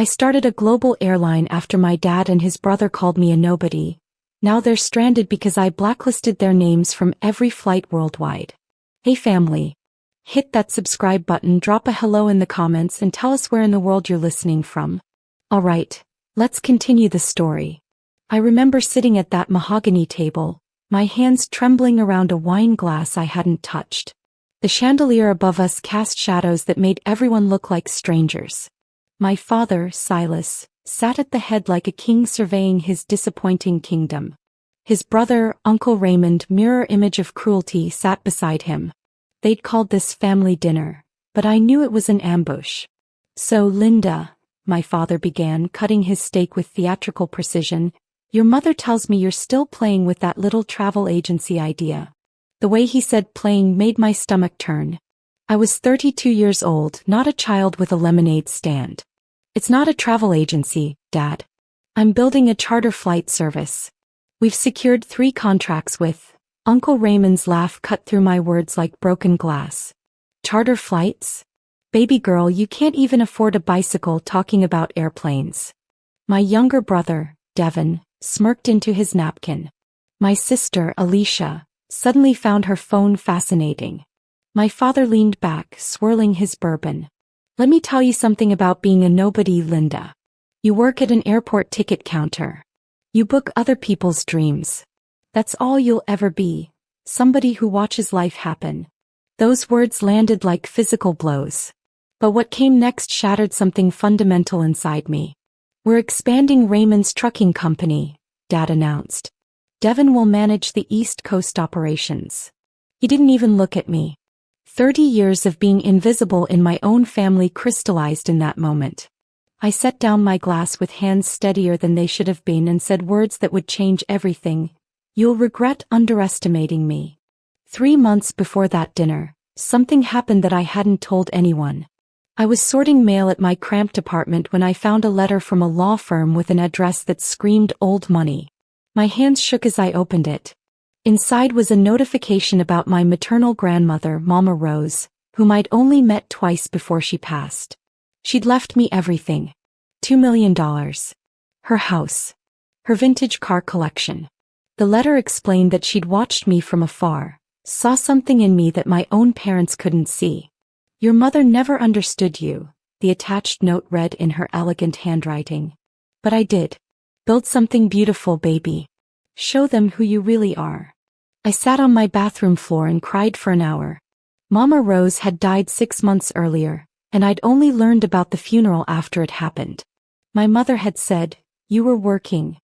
I started a global airline after my dad and his brother called me a nobody. Now they're stranded because I blacklisted their names from every flight worldwide. Hey family. Hit that subscribe button, drop a hello in the comments and tell us where in the world you're listening from. Alright, let's continue the story. I remember sitting at that mahogany table, my hands trembling around a wine glass I hadn't touched. The chandelier above us cast shadows that made everyone look like strangers. My father, Silas, sat at the head like a king surveying his disappointing kingdom. His brother, Uncle Raymond, mirror image of cruelty, sat beside him. They'd called this family dinner, but I knew it was an ambush. So Linda, my father began, cutting his steak with theatrical precision, your mother tells me you're still playing with that little travel agency idea. The way he said playing made my stomach turn. I was 32 years old, not a child with a lemonade stand. It's not a travel agency, Dad. I'm building a charter flight service. We've secured 3 contracts with... Uncle Raymond's laugh cut through my words like broken glass. Charter flights? Baby girl, you can't even afford a bicycle talking about airplanes. My younger brother, Devin, smirked into his napkin. My sister, Alicia, suddenly found her phone fascinating. My father leaned back, swirling his bourbon. Let me tell you something about being a nobody, Linda. You work at an airport ticket counter. You book other people's dreams. That's all you'll ever be, somebody who watches life happen. Those words landed like physical blows. But what came next shattered something fundamental inside me. We're expanding Raymond's trucking company, Dad announced. Devin will manage the East Coast operations. He didn't even look at me. 30 years of being invisible in my own family crystallized in that moment. I set down my glass with hands steadier than they should have been and said words that would change everything. You'll regret underestimating me. 3 months before that dinner, something happened that I hadn't told anyone. I was sorting mail at my cramped apartment when I found a letter from a law firm with an address that screamed old money. My hands shook as I opened it. Inside was a notification about my maternal grandmother, Mama Rose, whom I'd only met twice before she passed. She'd left me everything. $2 million. Her house. Her vintage car collection. The letter explained that she'd watched me from afar, saw something in me that my own parents couldn't see. Your mother never understood you, the attached note read in her elegant handwriting. But I did. Build something beautiful, baby. Show them who you really are. I sat on my bathroom floor and cried for an hour. Mama Rose had died 6 months earlier, and I'd only learned about the funeral after it happened. My mother had said, "You were working.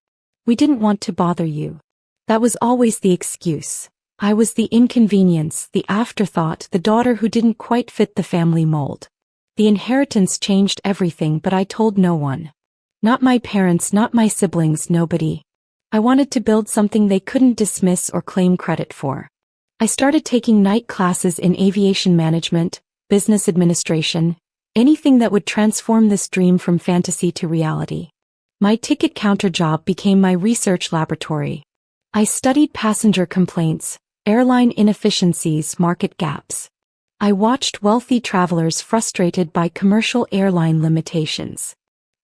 We didn't want to bother you." That was always the excuse. I was the inconvenience, the afterthought, the daughter who didn't quite fit the family mold. The inheritance changed everything, but I told no one. Not my parents, not my siblings, nobody. I wanted to build something they couldn't dismiss or claim credit for. I started taking night classes in aviation management, business administration, anything that would transform this dream from fantasy to reality. My ticket counter job became my research laboratory. I studied passenger complaints, airline inefficiencies, market gaps. I watched wealthy travelers frustrated by commercial airline limitations.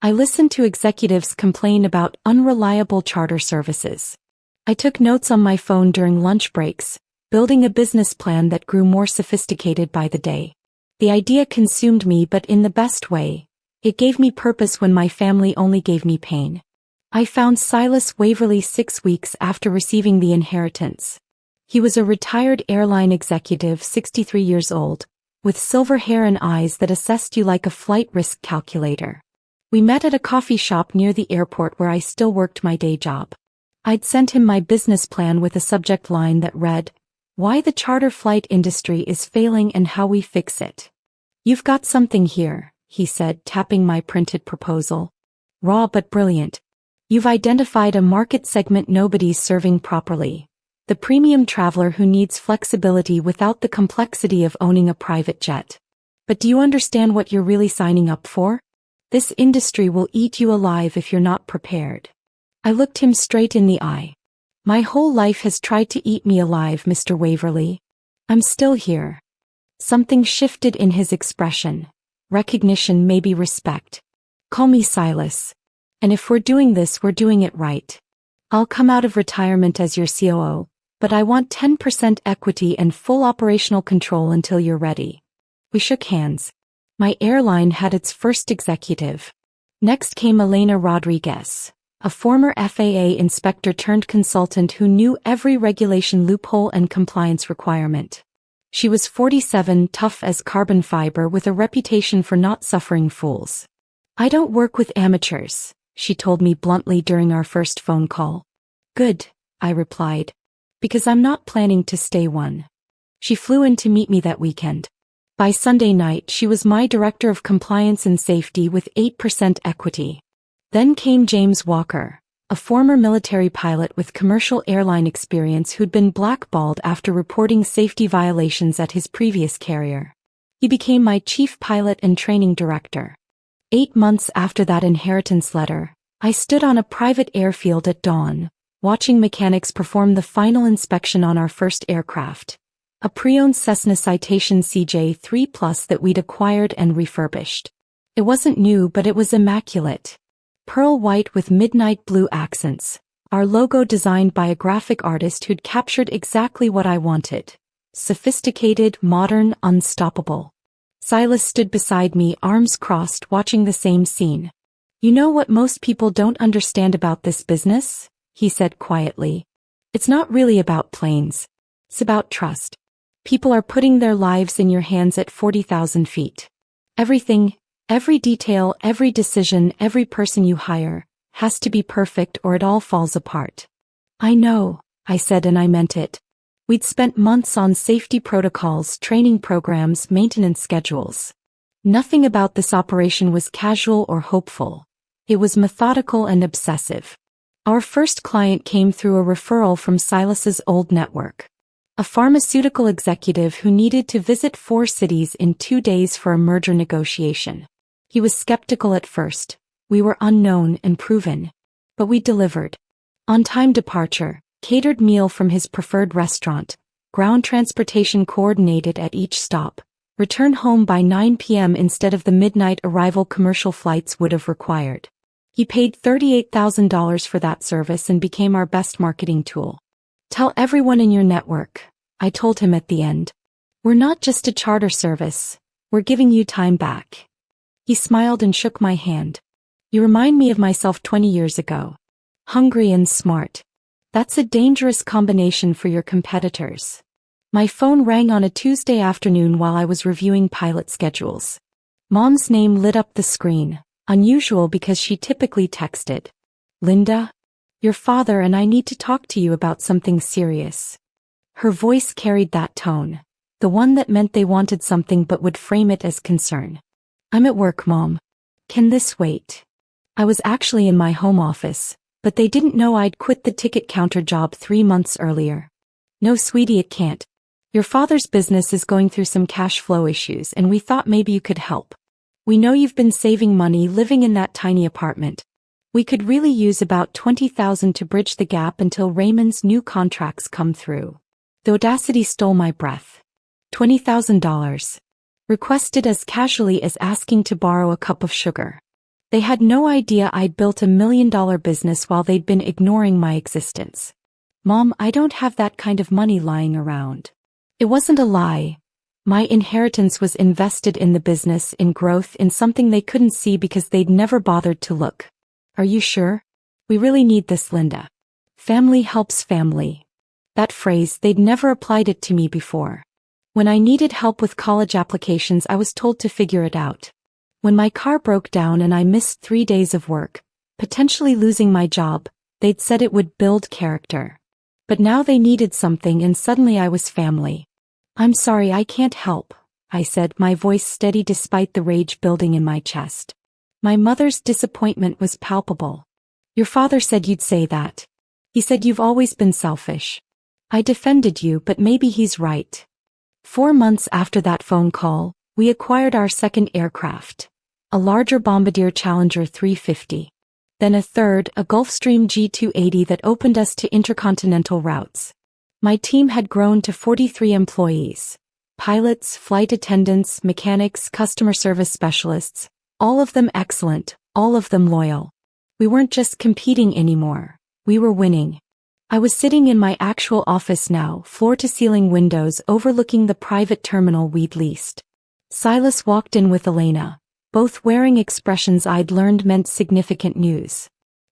I listened to executives complain about unreliable charter services. I took notes on my phone during lunch breaks, building a business plan that grew more sophisticated by the day. The idea consumed me, but in the best way. It gave me purpose when my family only gave me pain. I found Silas Waverly 6 weeks after receiving the inheritance. He was a retired airline executive, 63 years old, with silver hair and eyes that assessed you like a flight risk calculator. We met at a coffee shop near the airport where I still worked my day job. I'd sent him my business plan with a subject line that read, "Why the charter flight industry is failing and how we fix it." "You've got something here," he said, tapping my printed proposal. "Raw but brilliant. You've identified a market segment nobody's serving properly. The premium traveler who needs flexibility without the complexity of owning a private jet. But do you understand what you're really signing up for? This industry will eat you alive if you're not prepared." I looked him straight in the eye. "My whole life has tried to eat me alive, Mr. Waverly. I'm still here." Something shifted in his expression. Recognition, maybe respect. Call me Silas. And if we're doing this, we're doing it right. I'll come out of retirement as your COO, but I want 10% equity and full operational control until you're ready. We shook hands. My airline had its first executive. Next came Elena Rodriguez, a former FAA inspector turned consultant who knew every regulation loophole and compliance requirement. She was 47, tough as carbon fiber with a reputation for not suffering fools. I don't work with amateurs, she told me bluntly during our first phone call. Good, I replied. Because I'm not planning to stay one. She flew in to meet me that weekend. By Sunday night, she was my director of compliance and safety with 8% equity. Then came James Walker, a former military pilot with commercial airline experience who'd been blackballed after reporting safety violations at his previous carrier. He became my chief pilot and training director. 8 months after that inheritance letter, I stood on a private airfield at dawn, watching mechanics perform the final inspection on our first aircraft, a pre-owned Cessna Citation CJ3+ that we'd acquired and refurbished. It wasn't new, but it was immaculate. Pearl white with midnight blue accents, our logo designed by a graphic artist who'd captured exactly what I wanted. Sophisticated, modern, unstoppable. Silas stood beside me, arms crossed, watching the same scene. You know what most people don't understand about this business? He said quietly. It's not really about planes. It's about trust. People are putting their lives in your hands at 40,000 feet. Everything, every detail, every decision, every person you hire, has to be perfect or it all falls apart. I know, I said, and I meant it. We'd spent months on safety protocols, training programs, maintenance schedules. Nothing about this operation was casual or hopeful. It was methodical and obsessive. Our first client came through a referral from Silas's old network. A pharmaceutical executive who needed to visit 4 cities in 2 days for a merger negotiation. He was skeptical at first. We were unknown and proven. But we delivered. On-time departure, catered meal from his preferred restaurant, ground transportation coordinated at each stop, return home by 9 p.m. instead of the midnight arrival commercial flights would have required. He paid $38,000 for that service and became our best marketing tool. Tell everyone in your network, I told him at the end. We're not just a charter service, we're giving you time back. He smiled and shook my hand. You remind me of myself 20 years ago. Hungry and smart. That's a dangerous combination for your competitors. My phone rang on a Tuesday afternoon while I was reviewing pilot schedules. Mom's name lit up the screen, unusual because she typically texted. Linda? Your father and I need to talk to you about something serious. Her voice carried that tone, the one that meant they wanted something but would frame it as concern. I'm at work, Mom. Can this wait? I was actually in my home office, but they didn't know I'd quit the ticket counter job 3 months earlier. No, sweetie, it can't. Your father's business is going through some cash flow issues and we thought maybe you could help. We know you've been saving money living in that tiny apartment. We could really use about $20,000 to bridge the gap until Raymond's new contracts come through. The audacity stole my breath. $20,000. Requested as casually as asking to borrow a cup of sugar. They had no idea I'd built $1 million business while they'd been ignoring my existence. Mom, I don't have that kind of money lying around. It wasn't a lie. My inheritance was invested in the business, in growth, in something they couldn't see because they'd never bothered to look. Are you sure? We really need this, Linda. Family helps family. That phrase, they'd never applied it to me before. When I needed help with college applications, I was told to figure it out. When my car broke down and I missed 3 days of work, potentially losing my job, they'd said it would build character. But now they needed something and suddenly I was family. I'm sorry, I can't help, I said, my voice steady despite the rage building in my chest. My mother's disappointment was palpable. Your father said you'd say that. He said you've always been selfish. I defended you, but maybe he's right. 4 months after that phone call, we acquired our second aircraft. A larger Bombardier Challenger 350. Then a third, a Gulfstream G280 that opened us to intercontinental routes. My team had grown to 43 employees. Pilots, flight attendants, mechanics, customer service specialists, all of them excellent, All of them loyal. We weren't just competing anymore. We were winning. I was sitting in my actual office now, floor-to-ceiling windows overlooking the private terminal we'd leased. Silas walked in with Elena, both wearing expressions I'd learned meant significant news.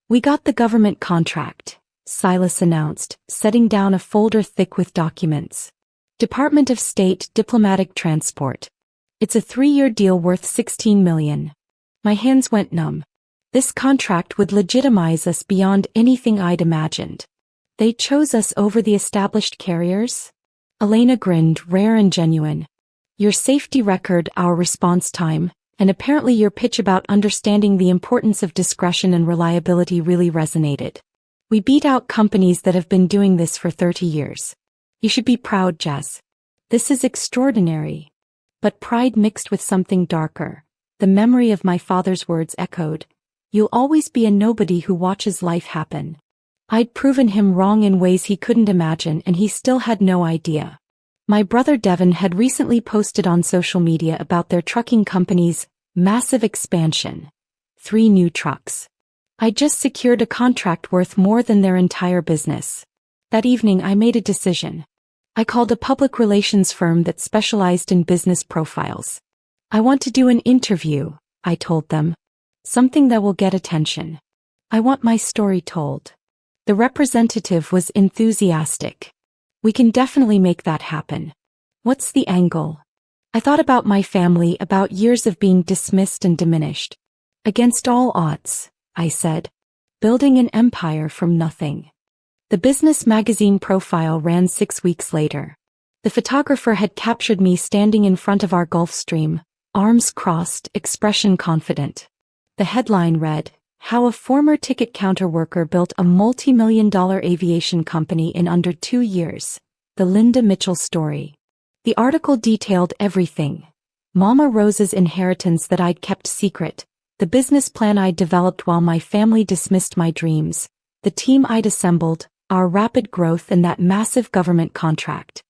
"We got the government contract," Silas announced, setting down a folder thick with documents. "Department of State Diplomatic Transport. It's a 3-year deal worth $16 million. My hands went numb. This contract would legitimize us beyond anything I'd imagined. They chose us over the established carriers? Elena grinned, rare and genuine. Your safety record, our response time, and apparently your pitch about understanding the importance of discretion and reliability really resonated. We beat out companies that have been doing this for 30 years. You should be proud, Jess. This is extraordinary." But pride mixed with something darker. The memory of my father's words echoed. "You'll always be a nobody who watches life happen." I'd proven him wrong in ways he couldn't imagine, and he still had no idea. My brother Devin had recently posted on social media about their trucking company's massive expansion. 3 new trucks. I'd just secured a contract worth more than their entire business. That evening I made a decision. I called a public relations firm that specialized in business profiles. "I want to do an interview," I told them. "Something that will get attention. I want my story told." The representative was enthusiastic. "We can definitely make that happen. What's the angle?" I thought about my family, about years of being dismissed and diminished. "Against all odds," I said. "Building an empire from nothing." The business magazine profile ran 6 weeks later. The photographer had captured me standing in front of our Gulf Stream, arms crossed, expression confident. The headline read, "How a former ticket counter worker built a multi-million-dollar aviation company in under 2 years. The Linda Mitchell story." The article detailed everything. Mama Rose's inheritance that I'd kept secret, the business plan I'd developed while my family dismissed my dreams, the team I'd assembled, our rapid growth, and that massive government contract.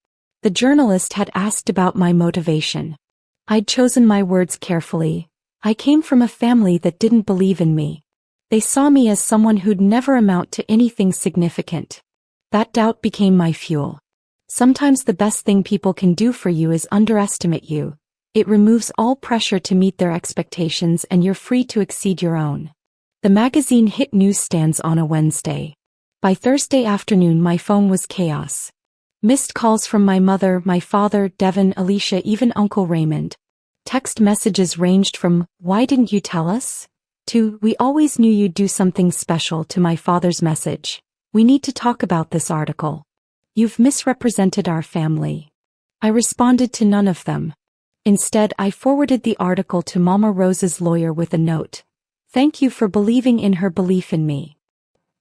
The journalist had asked about my motivation. I'd chosen my words carefully. I came from a family that didn't believe in me. They saw me as someone who'd never amount to anything significant. That doubt became my fuel. Sometimes the best thing people can do for you is underestimate you. It removes all pressure to meet their expectations, and you're free to exceed your own. The magazine hit newsstands on a Wednesday. By Thursday afternoon my phone was chaos. Missed calls from my mother, my father, Devin, Alicia, even Uncle Raymond. Text messages ranged from, "Why didn't you tell us?" to, "We always knew you'd do something special," to my father's message, "We need to talk about this article. You've misrepresented our family." I responded to none of them. Instead, I forwarded the article to Mama Rose's lawyer with a note. "Thank you for believing in her belief in me."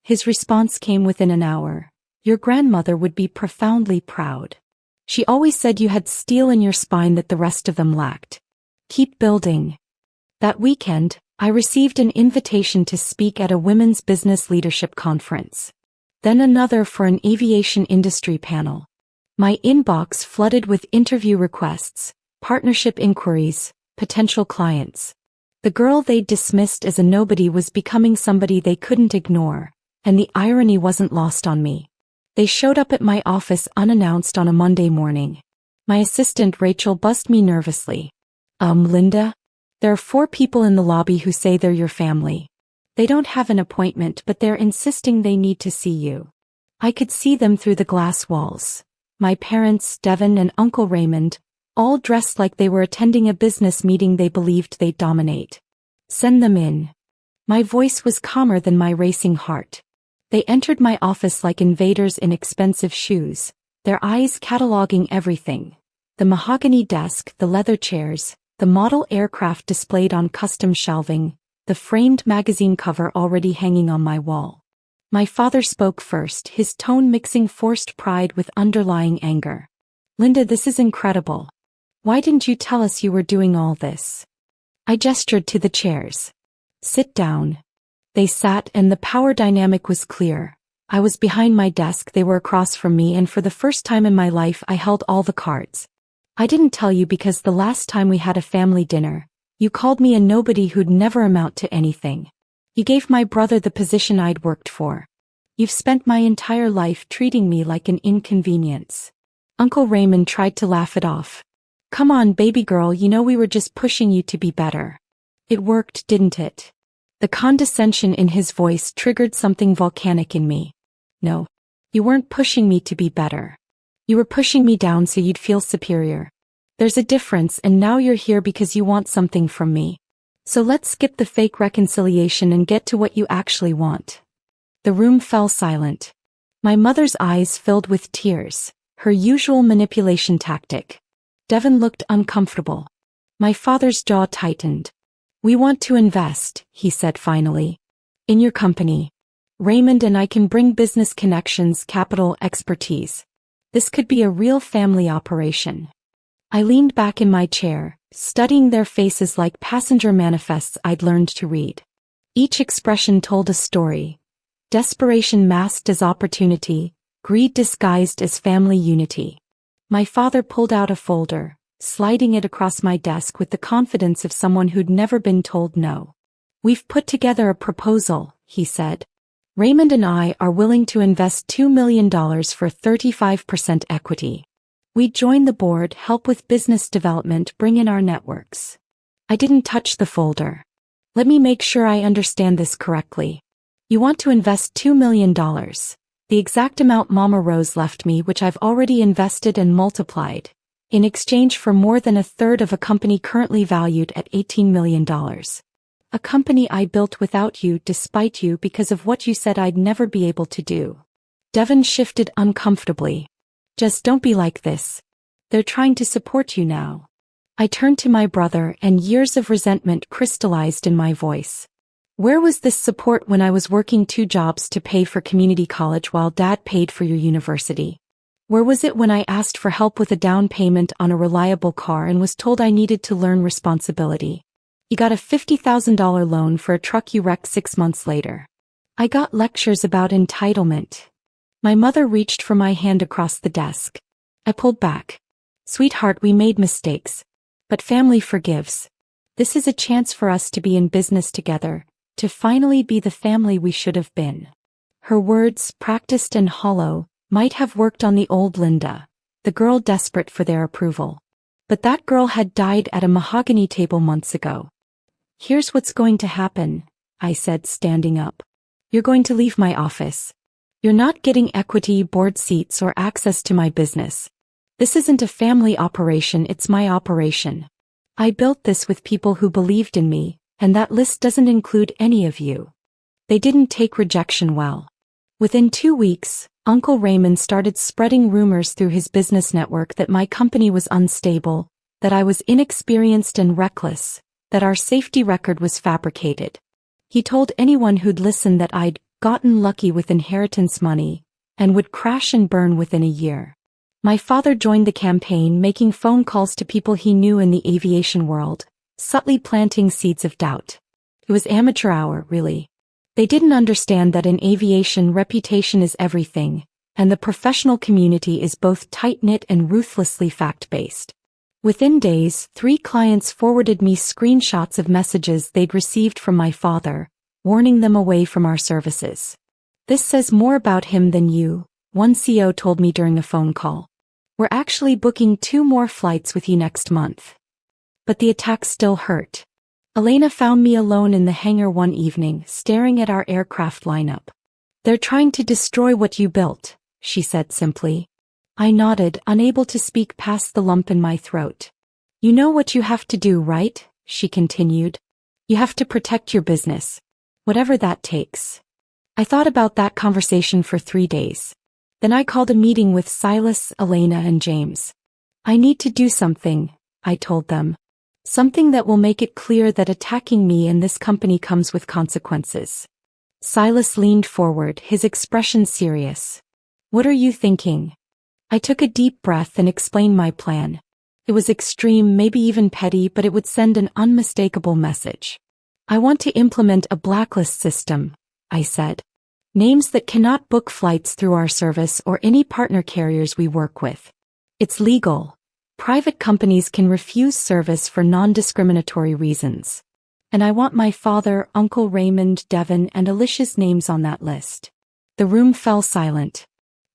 His response came within an hour. "Your grandmother would be profoundly proud. She always said you had steel in your spine that the rest of them lacked. Keep building." That weekend, I received an invitation to speak at a women's business leadership conference. Then another for an aviation industry panel. My inbox flooded with interview requests, partnership inquiries, potential clients. The girl they'd dismissed as a nobody was becoming somebody they couldn't ignore, and the irony wasn't lost on me. They showed up at my office unannounced on a Monday morning. My assistant Rachel buzzed me nervously. Linda? There are 4 people in the lobby who say they're your family. They don't have an appointment, but they're insisting they need to see you." I could see them through the glass walls. My parents, Devin and Uncle Raymond, all dressed like they were attending a business meeting they believed they'd dominate. "Send them in." My voice was calmer than my racing heart. They entered my office like invaders in expensive shoes, their eyes cataloging everything. The mahogany desk, the leather chairs, the model aircraft displayed on custom shelving, the framed magazine cover already hanging on my wall. My father spoke first, his tone mixing forced pride with underlying anger. "Linda, this is incredible. Why didn't you tell us you were doing all this?" I gestured to the chairs. "Sit down." They sat, and the power dynamic was clear. I was behind my desk, they were across from me, and for the first time in my life I held all the cards. "I didn't tell you because the last time we had a family dinner, You called me a nobody who'd never amount to anything. You gave my brother the position I'd worked for. You've spent my entire life treating me like an inconvenience. Uncle Raymond tried to laugh it off. Come on, baby girl, you know we were just pushing you to be better. It worked, didn't it? The condescension in his voice triggered something volcanic in me. No. You weren't pushing me to be better. You were pushing me down so you'd feel superior. There's a difference, and now you're here because you want something from me. So let's skip the fake reconciliation and get to what you actually want. The room fell silent. My mother's eyes filled with tears, her usual manipulation tactic. Devon looked uncomfortable. My father's jaw tightened. We want to invest, he said finally. In your company. Raymond and I can bring business connections, capital, expertise. This could be a real family operation. I leaned back in my chair, studying their faces like passenger manifests I'd learned to read. Each expression told a story. Desperation masked as opportunity, greed disguised as family unity. My father pulled out a folder, sliding it across my desk with the confidence of someone who'd never been told no. We've put together a proposal, he said. Raymond and I are willing to invest $2 million for 35% equity. We join the board, help with business development, bring in our networks. I didn't touch the folder. Let me make sure I understand this correctly. You want to invest $2 million, the exact amount Mama Rose left me, which I've already invested and multiplied, in exchange for more than a third of a company currently valued at $18 million. A company I built without you, despite you, because of what you said I'd never be able to do. Devon shifted uncomfortably. Just don't be like this. They're trying to support you now. I turned to my brother, and years of resentment crystallized in my voice. Where was this support when I was working 2 jobs to pay for community college while Dad paid for your university? Where was it when I asked for help with a down payment on a reliable car and was told I needed to learn responsibility? You got a $50,000 loan for a truck you wrecked 6 months later. I got lectures about entitlement. My mother reached for my hand across the desk. I pulled back. Sweetheart, we made mistakes. But family forgives. This is a chance for us to be in business together, to finally be the family we should have been. Her words, practiced and hollow, might have worked on the old Linda, the girl desperate for their approval. But that girl had died at a mahogany table months ago. Here's what's going to happen, I said, standing up. You're going to leave my office. You're not getting equity, board seats, or access to my business. This isn't a family operation, it's my operation. I built this with people who believed in me, and that list doesn't include any of you. They didn't take rejection well. Within 2 weeks, Uncle Raymond started spreading rumors through his business network that my company was unstable, that I was inexperienced and reckless, that our safety record was fabricated. He told anyone who'd listen that I'd gotten lucky with inheritance money, and would crash and burn within a year. My father joined the campaign, making phone calls to people he knew in the aviation world, subtly planting seeds of doubt. It was amateur hour, really. They didn't understand that in aviation reputation is everything, and the professional community is both tight-knit and ruthlessly fact-based. Within days, 3 clients forwarded me screenshots of messages they'd received from my father, warning them away from our services. This says more about him than you, one CO told me during a phone call. We're actually booking 2 more flights with you next month. But the attack still hurt. Elena found me alone in the hangar one evening, staring at our aircraft lineup. They're trying to destroy what you built, she said simply. I nodded, unable to speak past the lump in my throat. You know what you have to do, right? She continued. You have to protect your business. Whatever that takes. I thought about that conversation for 3 days. Then I called a meeting with Silas, Elena, and James. I need to do something, I told them. Something that will make it clear that attacking me and this company comes with consequences. Silas leaned forward, his expression serious. What are you thinking? I took a deep breath and explained my plan. It was extreme, maybe even petty, but it would send an unmistakable message. I want to implement a blacklist system, I said. Names that cannot book flights through our service or any partner carriers we work with. It's legal, Private companies can refuse service for non-discriminatory reasons. And I want my father, Uncle Raymond, Devon, and Alicia's names on that list. The room fell silent.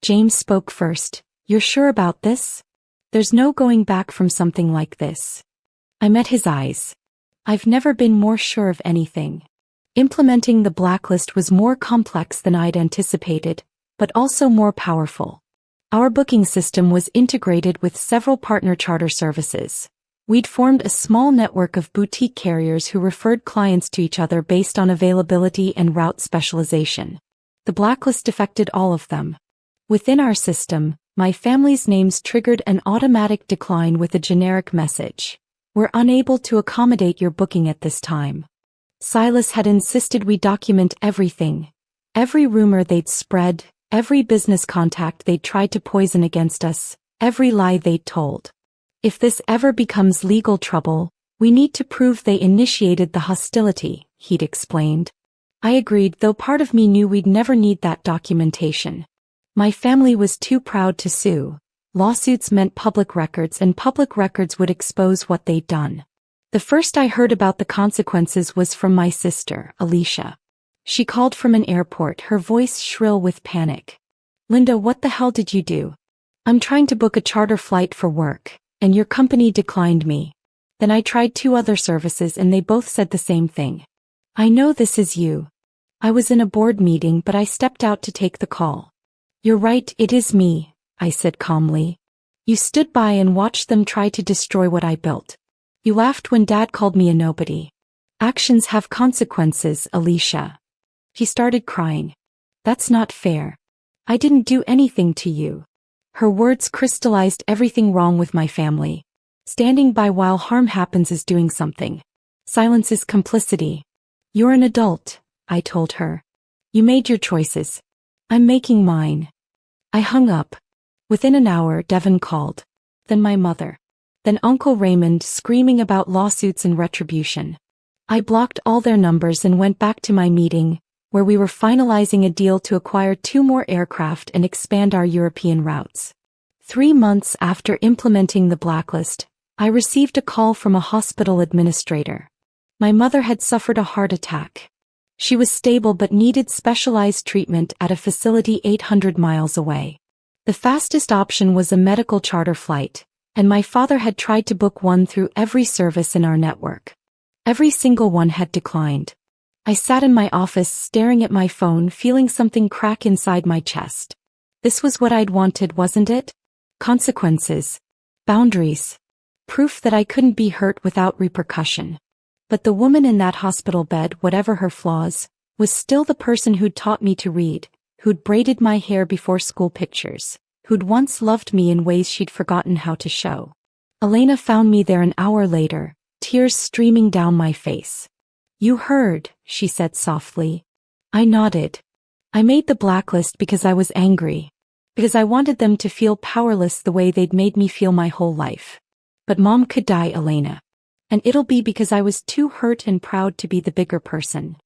James spoke first. You're sure about this? There's no going back from something like this. I met his eyes. I've never been more sure of anything. Implementing the blacklist was more complex than I'd anticipated, but also more powerful. Our booking system was integrated with several partner charter services. We'd formed a small network of boutique carriers who referred clients to each other based on availability and route specialization. The blacklist affected all of them. Within our system, my family's names triggered an automatic decline with a generic message. We're unable to accommodate your booking at this time. Silas had insisted we document everything. Every rumor they'd spread, every business contact they'd tried to poison against us, every lie they'd told. If this ever becomes legal trouble, we need to prove they initiated the hostility, he'd explained. I agreed, though part of me knew we'd never need that documentation. My family was too proud to sue. Lawsuits meant public records, and public records would expose what they'd done. The first I heard about the consequences was from my sister, Alicia. She called from an airport, her voice shrill with panic. Linda, what the hell did you do? I'm trying to book a charter flight for work, and your company declined me. Then I tried 2 other services and they both said the same thing. I know this is you. I was in a board meeting, but I stepped out to take the call. You're right, it is me, I said calmly. You stood by and watched them try to destroy what I built. You laughed when Dad called me a nobody. Actions have consequences, Alicia. He started crying. That's not fair. I didn't do anything to you. Her words crystallized everything wrong with my family. Standing by while harm happens is doing something. Silence is complicity. You're an adult, I told her. You made your choices. I'm making mine. I hung up. Within an hour, Devon called. Then my mother. Then Uncle Raymond, screaming about lawsuits and retribution. I blocked all their numbers and went back to my meeting, where we were finalizing a deal to acquire 2 more aircraft and expand our European routes. 3 months after implementing the blacklist, I received a call from a hospital administrator. My mother had suffered a heart attack. She was stable but needed specialized treatment at a facility 800 miles away. The fastest option was a medical charter flight, and my father had tried to book one through every service in our network. Every single one had declined. I sat in my office staring at my phone, feeling something crack inside my chest. This was what I'd wanted, wasn't it? Consequences. Boundaries. Proof that I couldn't be hurt without repercussion. But the woman in that hospital bed, whatever her flaws, was still the person who'd taught me to read, who'd braided my hair before school pictures, who'd once loved me in ways she'd forgotten how to show. Elena found me there an hour later, tears streaming down my face. You heard, she said softly. I nodded. I made the blacklist because I was angry. Because I wanted them to feel powerless the way they'd made me feel my whole life. But Mom could die, Elena. And it'll be because I was too hurt and proud to be the bigger person.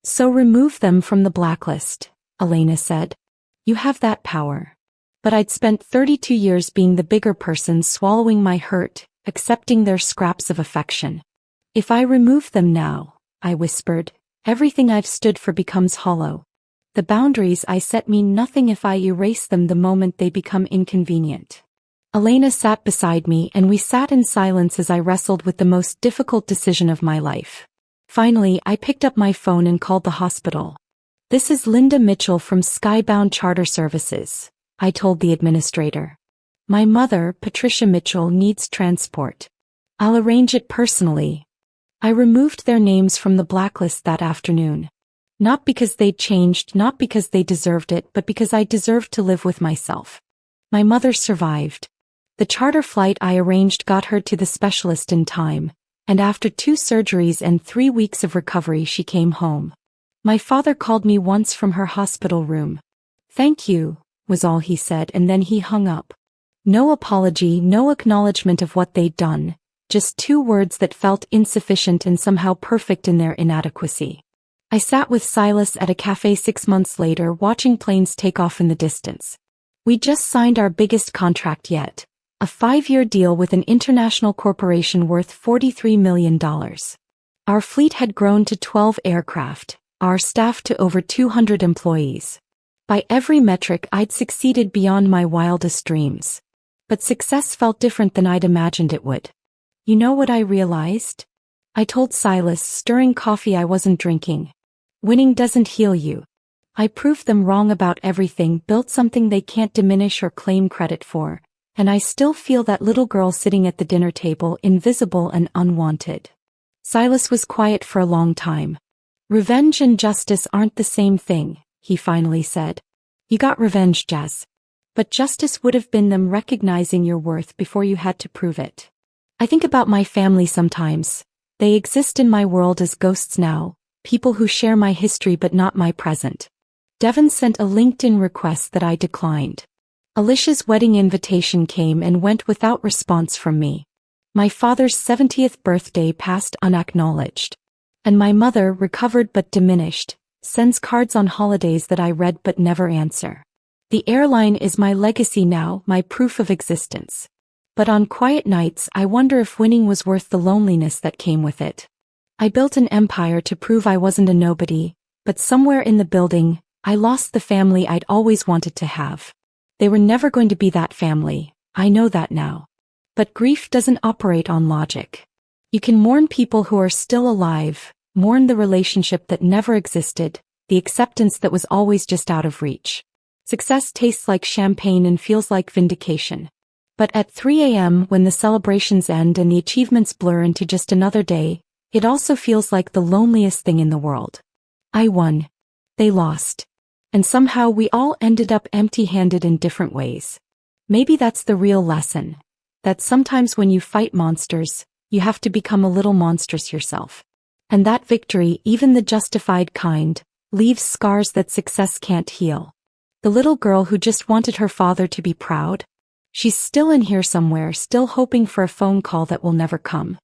So remove them from the blacklist, Elena said. You have that power. But I'd spent 32 years being the bigger person, swallowing my hurt, accepting their scraps of affection. If I remove them now, I whispered, everything I've stood for becomes hollow. The boundaries I set mean nothing if I erase them the moment they become inconvenient. Elena sat beside me and we sat in silence as I wrestled with the most difficult decision of my life. Finally, I picked up my phone and called the hospital. This is Linda Mitchell from Skybound Charter Services, I told the administrator. My mother, Patricia Mitchell, needs transport. I'll arrange it personally. I removed their names from the blacklist that afternoon. Not because they'd changed, not because they deserved it, but because I deserved to live with myself. My mother survived. The charter flight I arranged got her to the specialist in time, and after 2 surgeries and 3 weeks of recovery she came home. My father called me once from her hospital room. Thank you, was all he said, and then he hung up. No apology, no acknowledgement of what they'd done. Just 2 words that felt insufficient and somehow perfect in their inadequacy. I sat with Silas at a cafe 6 months later, watching planes take off in the distance. We just signed our biggest contract yet, A 5-year deal with an international corporation worth $43 million. Our fleet had grown to 12 aircraft, our staff to over 200 employees. By every metric, I'd succeeded beyond my wildest dreams. But success felt different than I'd imagined it would. You know what I realized? I told Silas, stirring coffee I wasn't drinking. Winning doesn't heal you. I proved them wrong about everything, built something they can't diminish or claim credit for. And I still feel that little girl sitting at the dinner table, invisible and unwanted. Silas was quiet for a long time. Revenge and justice aren't the same thing, he finally said. You got revenge, Jazz. But justice would have been them recognizing your worth before you had to prove it. I think about my family sometimes. They exist in my world as ghosts now, people who share my history but not my present. Devon sent a LinkedIn request that I declined. Alicia's wedding invitation came and went without response from me. My father's 70th birthday passed unacknowledged. And my mother, recovered but diminished, sends cards on holidays that I read but never answer. The airline is my legacy now, my proof of existence. But on quiet nights I wonder if winning was worth the loneliness that came with it. I built an empire to prove I wasn't a nobody, but somewhere in the building, I lost the family I'd always wanted to have. They were never going to be that family, I know that now. But grief doesn't operate on logic. You can mourn people who are still alive, mourn the relationship that never existed, the acceptance that was always just out of reach. Success tastes like champagne and feels like vindication. But at 3 a.m. when the celebrations end and the achievements blur into just another day, it also feels like the loneliest thing in the world. I won. They lost. And somehow we all ended up empty-handed in different ways. Maybe that's the real lesson. That sometimes when you fight monsters, you have to become a little monstrous yourself. And that victory, even the justified kind, leaves scars that success can't heal. The little girl who just wanted her father to be proud? She's still in here somewhere, still hoping for a phone call that will never come.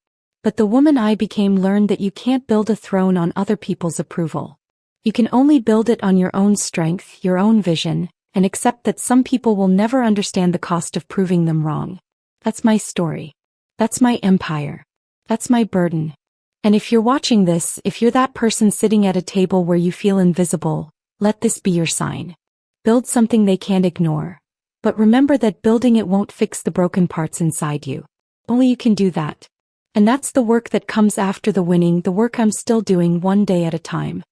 But the woman I became learned that you can't build a throne on other people's approval. You can only build it on your own strength, your own vision, and accept that some people will never understand the cost of proving them wrong. That's my story. That's my empire. That's my burden. And if you're watching this, if you're that person sitting at a table where you feel invisible, let this be your sign. Build something they can't ignore. But remember that building it won't fix the broken parts inside you. Only you can do that. And that's the work that comes after the winning, the work I'm still doing one day at a time.